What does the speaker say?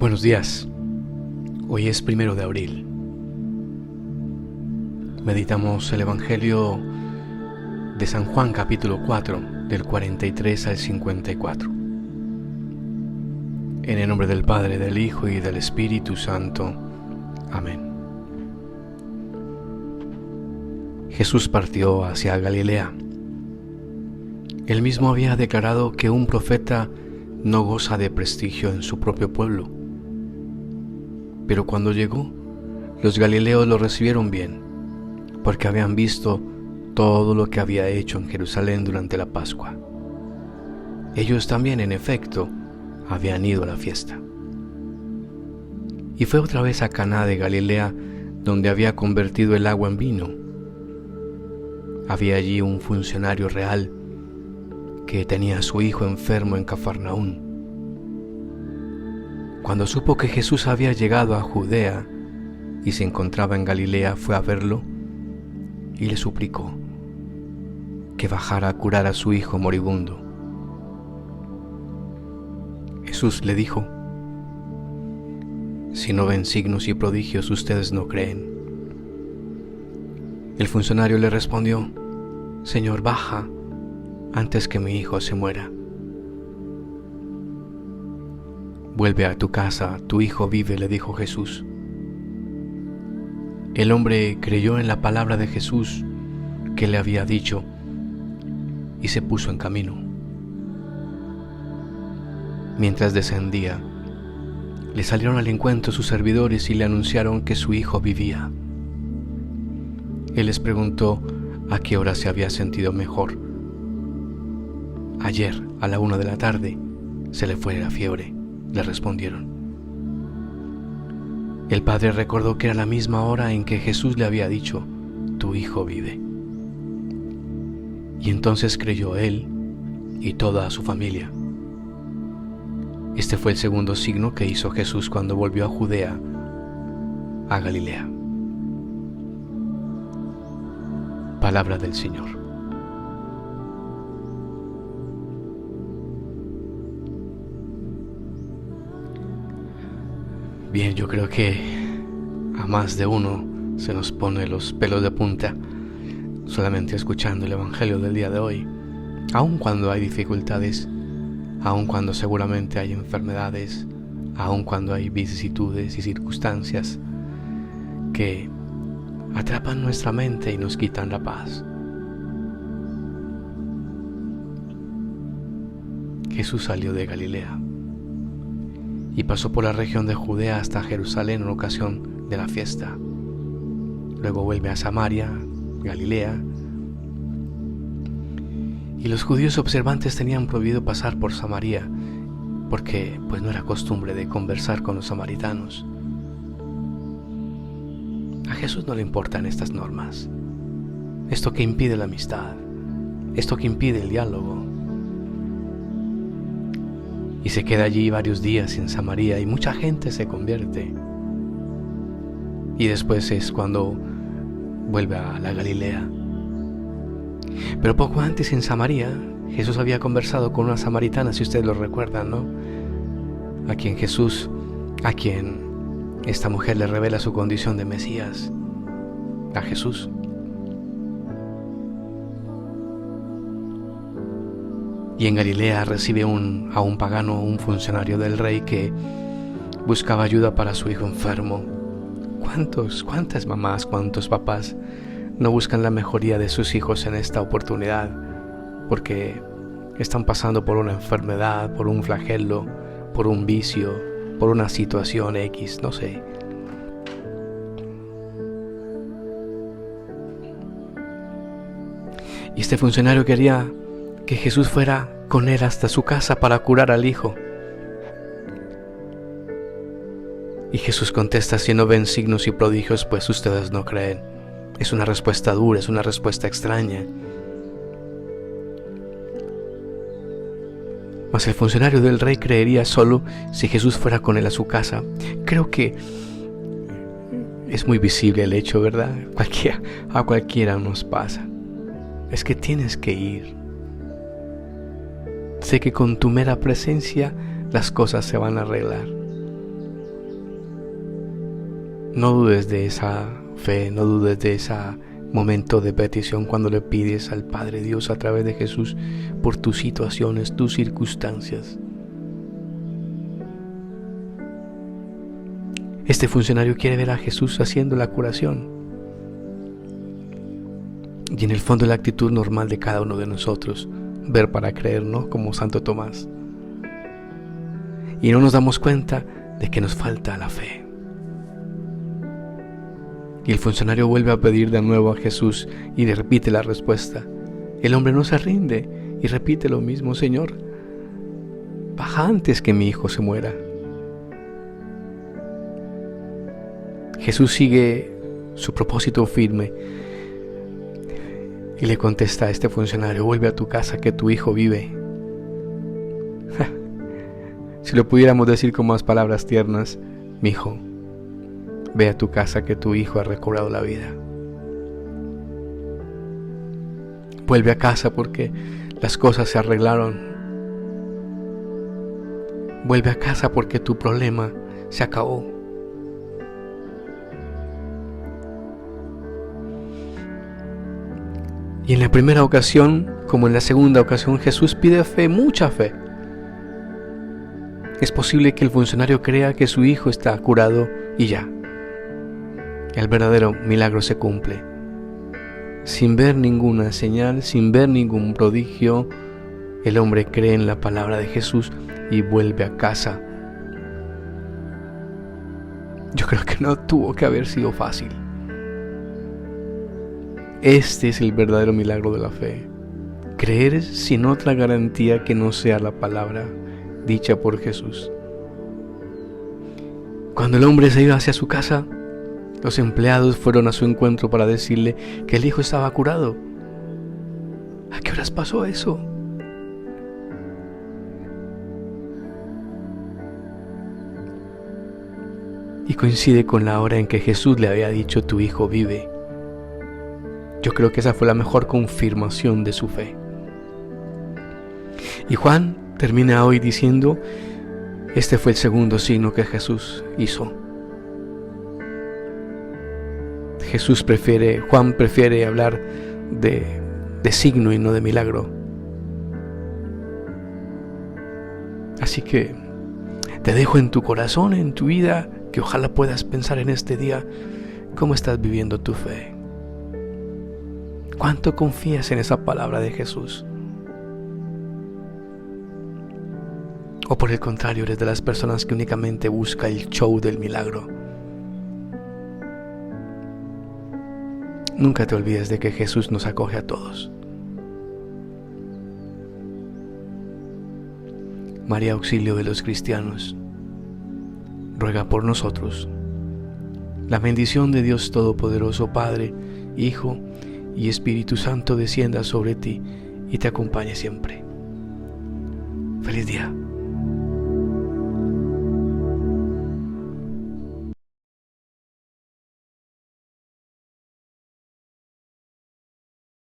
Buenos días. Hoy es 1 de abril. Meditamos el Evangelio de San Juan, capítulo 4, del 43 al 54. En el nombre del Padre, del Hijo y del Espíritu Santo. Amén. Jesús partió hacia Galilea. Él mismo había declarado que un profeta no goza de prestigio en su propio pueblo. Pero cuando llegó, los galileos lo recibieron bien, porque habían visto todo lo que había hecho en Jerusalén durante la Pascua. Ellos también, en efecto, habían ido a la fiesta. Y fue otra vez a Caná de Galilea, donde había convertido el agua en vino. Había allí un funcionario real que tenía a su hijo enfermo en Cafarnaún. Cuando supo que Jesús había llegado a Judea y se encontraba en Galilea, fue a verlo y le suplicó que bajara a curar a su hijo moribundo. Jesús le dijo: si no ven signos y prodigios, ustedes no creen. El funcionario le respondió: Señor, baja antes que mi hijo se muera. Vuelve a tu casa, tu hijo vive, le dijo Jesús. El hombre creyó en la palabra de Jesús que le había dicho y se puso en camino. Mientras descendía, le salieron al encuentro sus servidores y le anunciaron que su hijo vivía. Él les preguntó a qué hora se había sentido mejor. Ayer, a la 1 de la tarde, se le fue la fiebre, le respondieron. El padre recordó que era la misma hora en que Jesús le había dicho: tu hijo vive. Y entonces creyó él y toda su familia. Este fue el segundo signo que hizo Jesús cuando volvió a Judea, a Galilea. Palabra del Señor. Bien, yo creo que a más de uno se nos pone los pelos de punta solamente escuchando el Evangelio del día de hoy, aun cuando hay dificultades, aun cuando seguramente hay enfermedades, aun cuando hay vicisitudes y circunstancias que atrapan nuestra mente y nos quitan la paz. Jesús salió de Galilea y pasó por la región de Judea hasta Jerusalén en ocasión de la fiesta. Luego vuelve a Samaria, Galilea, y los judíos observantes tenían prohibido pasar por Samaria porque pues no era costumbre de conversar con los samaritanos. A Jesús no le importan estas normas, esto que impide la amistad, esto que impide el diálogo. Y se queda allí varios días en Samaria y mucha gente se convierte. Y después es cuando vuelve a la Galilea. Pero poco antes en Samaria, Jesús había conversado con una samaritana, si ustedes lo recuerdan, ¿no? A quien esta mujer le revela su condición de Mesías, a Jesús. Y en Galilea recibe a un pagano, un funcionario del rey que buscaba ayuda para su hijo enfermo. ¿Cuántas mamás, cuántos papás no buscan la mejoría de sus hijos en esta oportunidad? Porque están pasando por una enfermedad, por un flagelo, por un vicio, por una situación X, no sé. Y este funcionario quería que Jesús fuera con él hasta su casa para curar al hijo. Y Jesús contesta: si no ven signos y prodigios, pues ustedes no creen. Es una respuesta dura, es una respuesta extraña. Mas el funcionario del rey creería solo si Jesús fuera con él a su casa. Creo que es muy visible el hecho, ¿verdad? A cualquiera nos pasa. Es que tienes que ir. Sé que con tu mera presencia las cosas se van a arreglar. No dudes de esa fe, no dudes de ese momento de petición cuando le pides al Padre Dios a través de Jesús por tus situaciones, tus circunstancias. Este funcionario quiere ver a Jesús haciendo la curación. Y en el fondo la actitud normal de cada uno de nosotros, ver para creer, ¿no? Como Santo Tomás. Y no nos damos cuenta de que nos falta la fe. Y el funcionario vuelve a pedir de nuevo a Jesús y le repite la respuesta. El hombre no se rinde y repite lo mismo: Señor, baja antes que mi hijo se muera. Jesús sigue su propósito firme y le contesta a este funcionario: vuelve a tu casa que tu hijo vive. Si lo pudiéramos decir con más palabras tiernas: mi hijo, ve a tu casa que tu hijo ha recobrado la vida. Vuelve a casa porque las cosas se arreglaron. Vuelve a casa porque tu problema se acabó. Y en la primera ocasión, como en la segunda ocasión, Jesús pide fe, mucha fe. Es posible que el funcionario crea que su hijo está curado y ya. El verdadero milagro se cumple. Sin ver ninguna señal, sin ver ningún prodigio, el hombre cree en la palabra de Jesús y vuelve a casa. Yo creo que no tuvo que haber sido fácil. Este es el verdadero milagro de la fe. Creer sin otra garantía que no sea la palabra dicha por Jesús. Cuando el hombre se iba hacia su casa, los empleados fueron a su encuentro para decirle que el hijo estaba curado. ¿A qué horas pasó eso? Y coincide con la hora en que Jesús le había dicho: tu hijo vive. Yo creo que esa fue la mejor confirmación de su fe. Y Juan termina hoy diciendo: este fue el segundo signo que Jesús hizo. Juan prefiere hablar de signo y no de milagro. Así que te dejo en tu corazón, en tu vida, que ojalá puedas pensar en este día cómo estás viviendo tu fe. ¿Cuánto confías en esa palabra de Jesús? ¿O por el contrario eres de las personas que únicamente busca el show del milagro? Nunca te olvides de que Jesús nos acoge a todos. María, auxilio de los cristianos, ruega por nosotros. La bendición de Dios Todopoderoso, Padre, Hijo y Espíritu Santo descienda sobre ti y te acompañe siempre. ¡Feliz día!